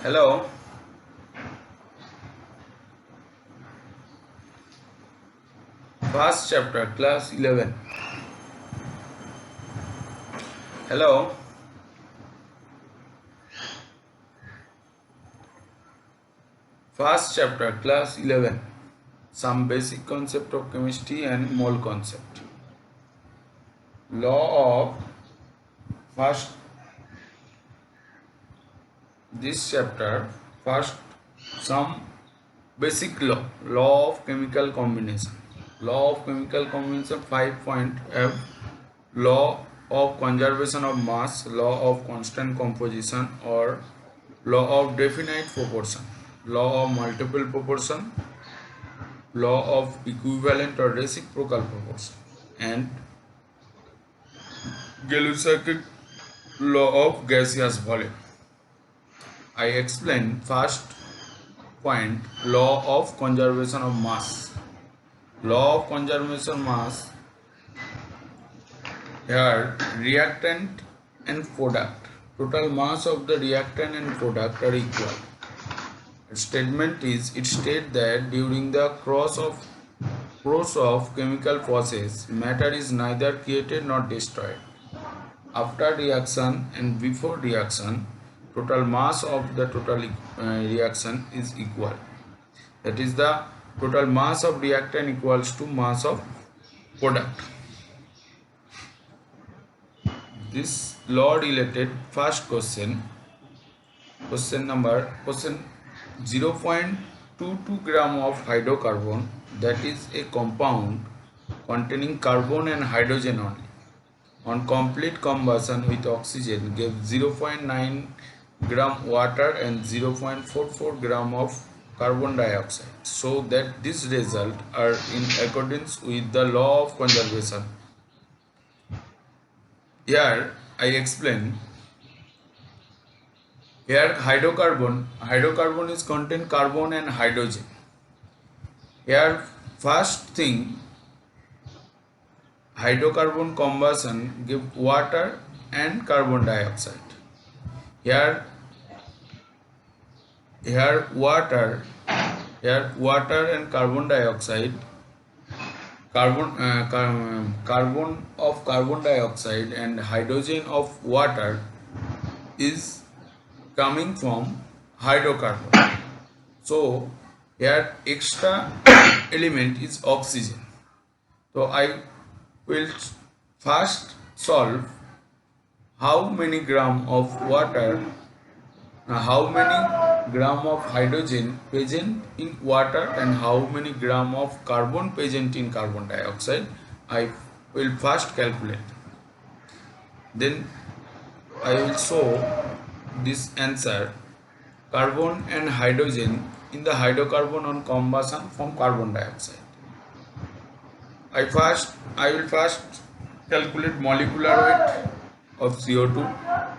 Hello, first chapter, class 11. Hello, first chapter, class 11. Some basic concept of chemistry and mole concept. Law of first this chapter, first some basic law of chemical combination. Law of chemical combination 5.f, law of conservation of mass, law of constant composition or law of definite proportion, law of multiple proportion, law of equivalent or reciprocal proportion, and Gay-Lussac law of gaseous volume. I explain first point, law of conservation of mass. Law of conservation mass, here reactant and product, total mass of the reactant and product are equal. Statement is, it states that during the course of chemical process, matter is neither created nor destroyed. After reaction and before reaction, total mass of the total reaction is equal. That is, the total mass of reactant equals to mass of product. This law related first question number 0.22 gram of hydrocarbon, that is a compound containing carbon and hydrogen only, on complete combustion with oxygen gave 0.9 gram water and 0.44 gram of carbon dioxide, so that this result are in accordance with the law of conservation. Here I explain. Here hydrocarbon is contain carbon and hydrogen. Here first thing, hydrocarbon combustion give water and carbon dioxide. Here water and carbon dioxide, carbon of carbon dioxide and hydrogen of water is coming from hydrocarbon. So here extra element is oxygen. So I will first solve how many gram of water, how many gram of hydrogen present in water and how many gram of carbon present in carbon dioxide. I will first calculate. Then I will show this answer, carbon and hydrogen in the hydrocarbon on combustion from carbon dioxide. I will first calculate molecular weight of CO2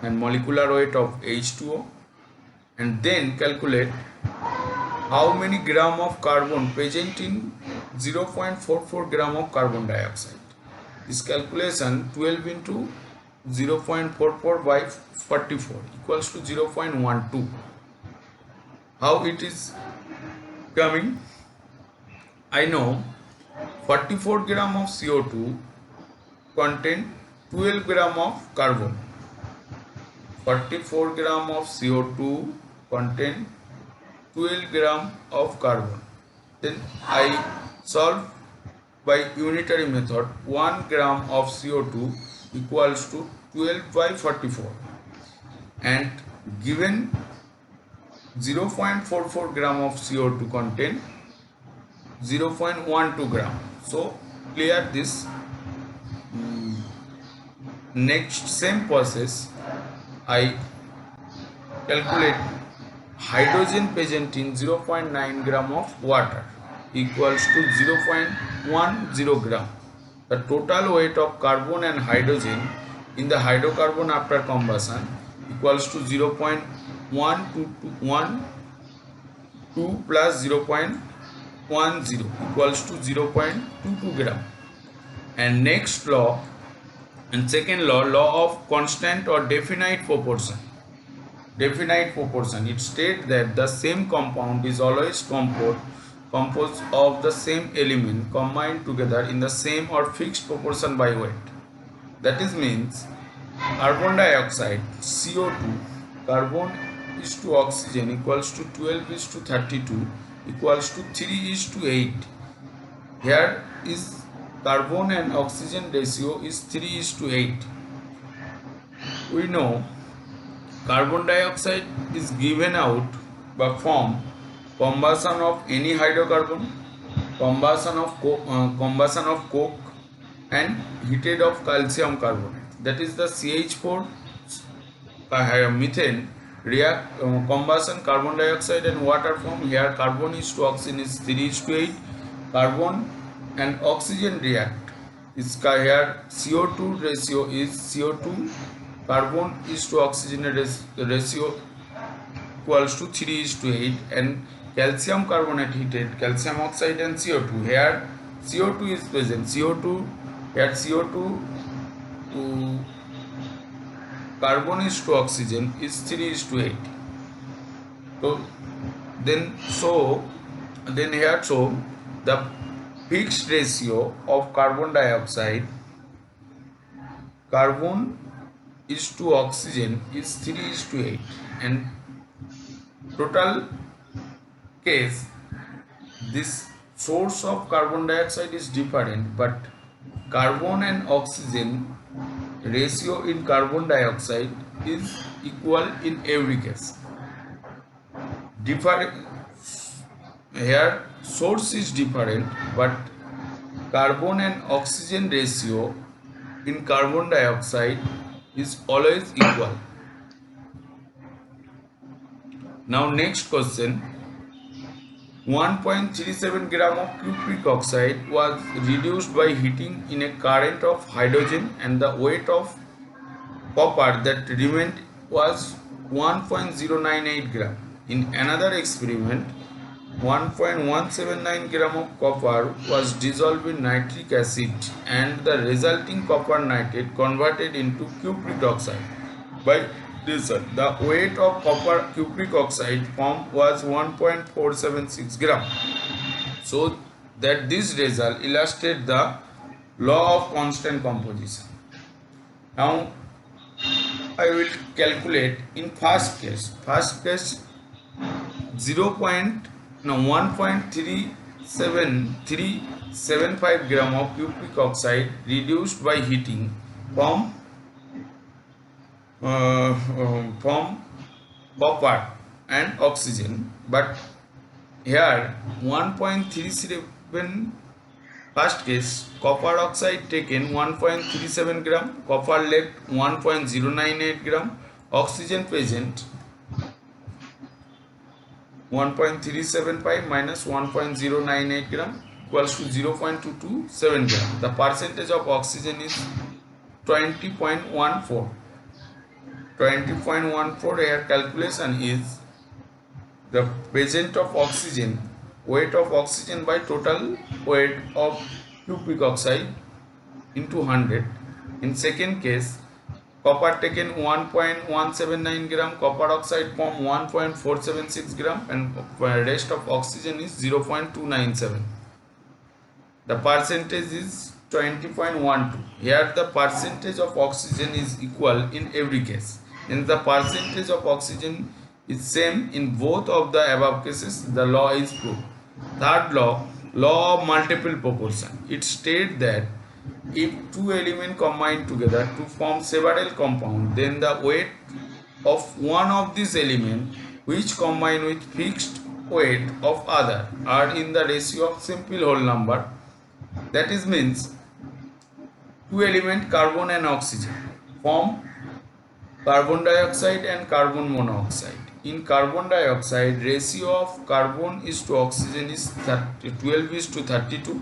and molecular weight of H2O, and then calculate how many gram of carbon present in 0.44 gram of carbon dioxide. This calculation 12 into 0.44 by 44 equals to 0.12. How it is coming? I know 44 gram of CO2 contain 12 gram of carbon. 44 gram of CO2 contain 12 gram of carbon. Then I solve by unitary method. 1 gram of CO2 equals to 12 by 44, and given 0.44 gram of CO2 contain 0.12 gram. So clear this. Next same process, I calculate hydrogen present in 0.9 gram of water equals to 0.10 gram. The total weight of carbon and hydrogen in the hydrocarbon after combustion equals to 0.12 plus 0.10 equals to 0.22 gram. And next law, and second law, law of constant or definite proportion. definite proportion. It states that the same compound is always composed of the same element combined together in the same or fixed proportion by weight. That is means carbon dioxide CO2 carbon is to oxygen equals to 12 is to 32 equals to 3 is to 8. Here is carbon and oxygen ratio is 3 is to 8. We know carbon dioxide is given out by from combustion of any hydrocarbon, combustion of coke, and heated of calcium carbonate. That is the CH4 methane react combustion carbon dioxide and water form. Here carbon is to oxygen is 3 is to 8. Carbon and oxygen react. Here CO2 ratio is CO2 carbon is to oxygen ratio equals to 3 is to 8, and calcium carbonate heated calcium oxide and CO2. Here CO2 is present. CO2 here CO2 carbon is to oxygen is 3 is to 8. So then here the fixed ratio of carbon dioxide carbon is to oxygen is 3 is to 8, and total case this source of carbon dioxide is different, but carbon and oxygen ratio in carbon dioxide is equal in every case. Different here source is different, but carbon and oxygen ratio in carbon dioxide is always equal. Now next question, 1.37 gram of cupric oxide was reduced by heating in a current of hydrogen, and the weight of copper that remained was 1.098 gram. In another experiment, 1.179 gram of copper was dissolved in nitric acid, and the resulting copper nitrate converted into cupric oxide by diesel. The weight of copper cupric oxide formed was 1.476 gram. So that this result illustrates the law of constant composition. Now I will calculate in first case 1.375 gram of cupric oxide reduced by heating from copper and oxygen, but here 1.37 first case copper oxide taken 1.37 gram, copper left 1.098 gram, oxygen present 1.375 minus 1.098 gram equals to 0.227 gram. The percentage of oxygen is 20.14. 20.14. Here calculation is the presence of oxygen, weight of oxygen by total weight of cupric oxide into 100. In second case, copper taken 1.179 gram, copper oxide form 1.476 gram, and rest of oxygen is 0.297. The percentage is 20.12. Here the percentage of oxygen is equal in every case, and the percentage of oxygen is same in both of the above cases. The law is proved. Third law, law of multiple proportion. It states that if two elements combine together to form several compounds, then the weight of one of these elements which combine with fixed weight of other are in the ratio of simple whole number. That is means two elements carbon and oxygen form carbon dioxide and carbon monoxide. In carbon dioxide, ratio of carbon is to oxygen is 12 is to 32.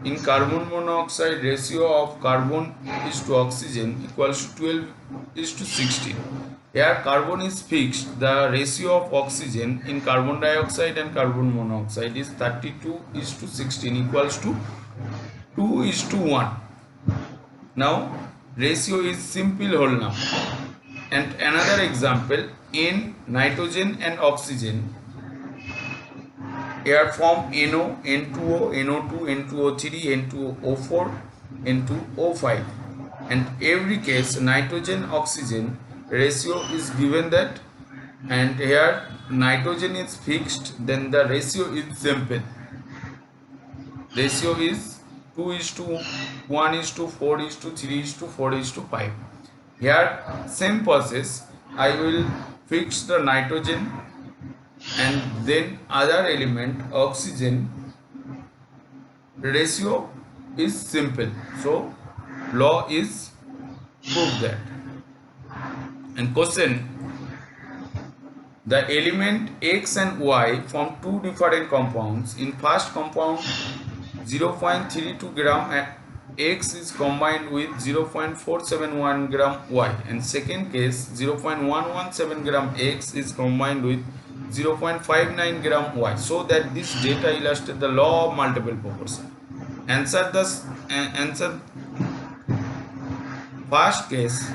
In carbon monoxide, ratio of carbon is to oxygen equals to 12 is to 16. Here carbon is fixed. The ratio of oxygen in carbon dioxide and carbon monoxide is 32 is to 16 equals to 2 is to 1. Now ratio is simple whole number. And another example, N nitrogen and oxygen, air form NO, N2O, NO2, N2O3, N2O4, N2O5, and every case nitrogen oxygen ratio is given that, and here nitrogen is fixed, then the ratio is simple. Ratio is 2:1:4:3:4:5. Here same process, I will fix the nitrogen and then other element oxygen, ratio is simple, so law is proved that. And question, the element X and Y form two different compounds. In first compound 0.32 gram X is combined with 0.471 gram Y, and second case 0.117 gram X is combined with 0.59 gram Y, so that this data illustrates the law of multiple proportion. Answer first case.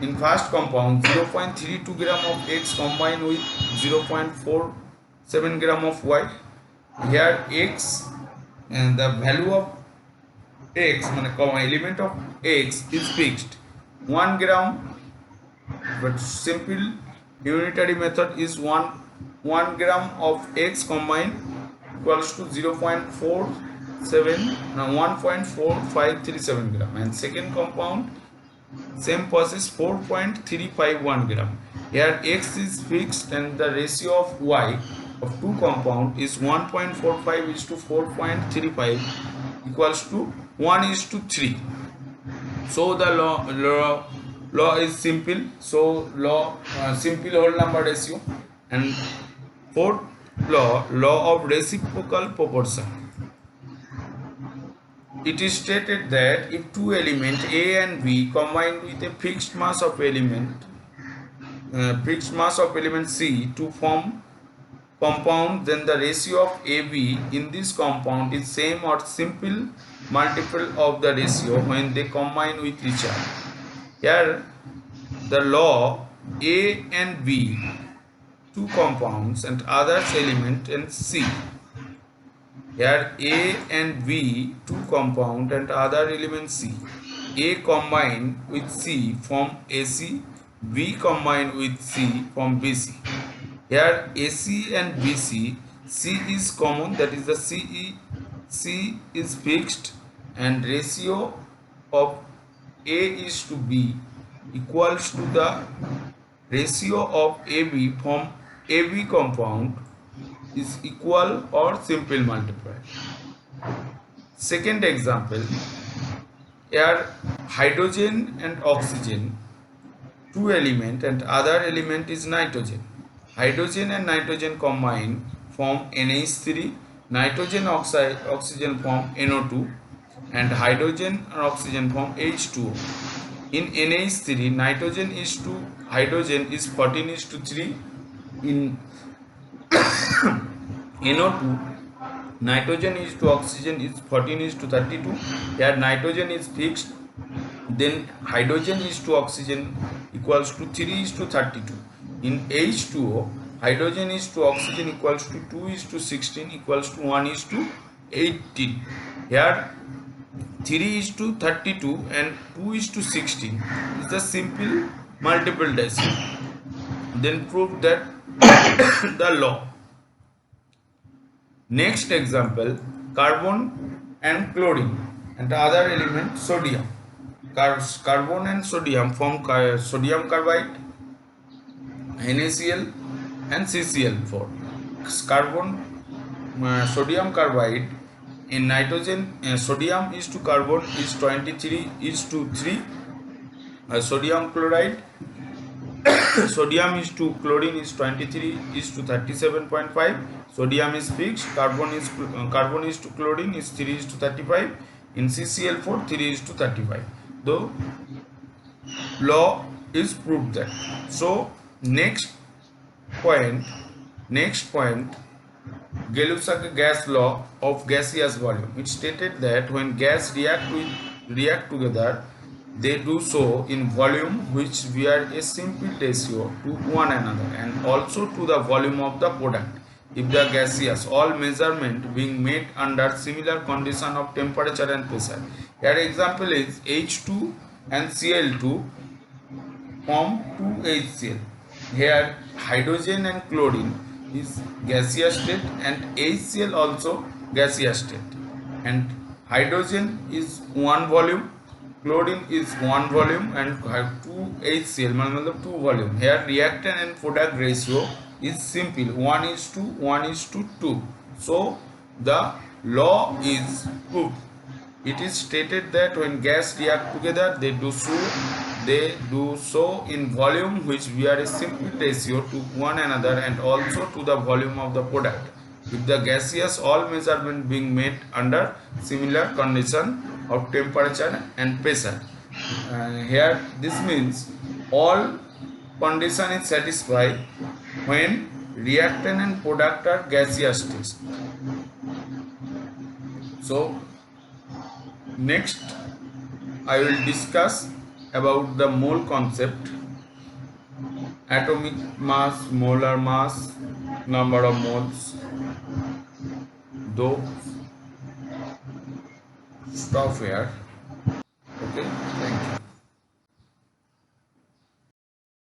In first compound 0.32 gram of X combined with 0.47 gram of Y. Here X and the value of X, element of X is fixed 1 gram, but simple unitary method is 1 gram of X combined equals to 1.4537 gram, and second compound same process 4.351 gram. Here X is fixed and the ratio of Y of two compound is 1.45:4.35 equals to 1:3. So the law is simple. So simple whole number ratio. And fourth law of reciprocal proportion. It is stated that if two elements A and B combined with a fixed mass of element C to form compound, then the ratio of AB in this compound is same or simple multiple of the ratio when they combine with each other. Here the law A and B, two compounds and others element, and C. Here A and B, two compound and other element C. A combined with C form AC, B combined with C form BC. Here AC and BC, C is common, that is the C is fixed, and ratio of A is to B equals to the ratio of AB from AB compound is equal or simple multiply. Second example, here hydrogen and oxygen, two element and other element is nitrogen. Hydrogen and nitrogen combine form NH3, nitrogen oxygen form NO2, and hydrogen and oxygen form H2O. In NH3, nitrogen is to hydrogen is 14:3. In NO2, nitrogen is to oxygen is 14:32. Here nitrogen is fixed, then hydrogen is to oxygen equals to 3:32. In H2O, hydrogen is to oxygen equals to 2:16 equals to 1:18. Here 3:32 and 2:16 is the simple multiple decimal. Then prove that the law. Next example, carbon and chlorine and other element sodium. Carbon and sodium form sodium carbide, NaCl and CCl4. Carbon sodium carbide in nitrogen, sodium is to carbon is 23:3. Sodium chloride sodium is to chlorine is 23:37.5. Sodium is fixed, carbon is to chlorine is 3:35. In CCl4 3:35. Though law is proved that. So next point, Gay-Lussac gas law of gaseous volume. It stated that when gas react together, they do so in volume which bear a simple ratio to one another and also to the volume of the product. If the gaseous, all measurement being made under similar condition of temperature and pressure. Here example is H2 and Cl2 form 2HCl. Here hydrogen and chlorine is gaseous state and HCl also gaseous state. And hydrogen is one volume, chlorine is one volume and 2HCl मतलब two volume. Here reactant and product ratio is simple 1:1:2. So the law is proved. It is stated that when gas react together, they do so in volume which bear a simple ratio to one another and also to the volume of the product. If the gaseous, all measurement being made under similar condition of temperature and pressure. Here this means all condition is satisfied when reactant and product are gaseous state. So next I will discuss about the mole concept, atomic mass, molar mass, number of moles. Though stop here. Okay, thank you.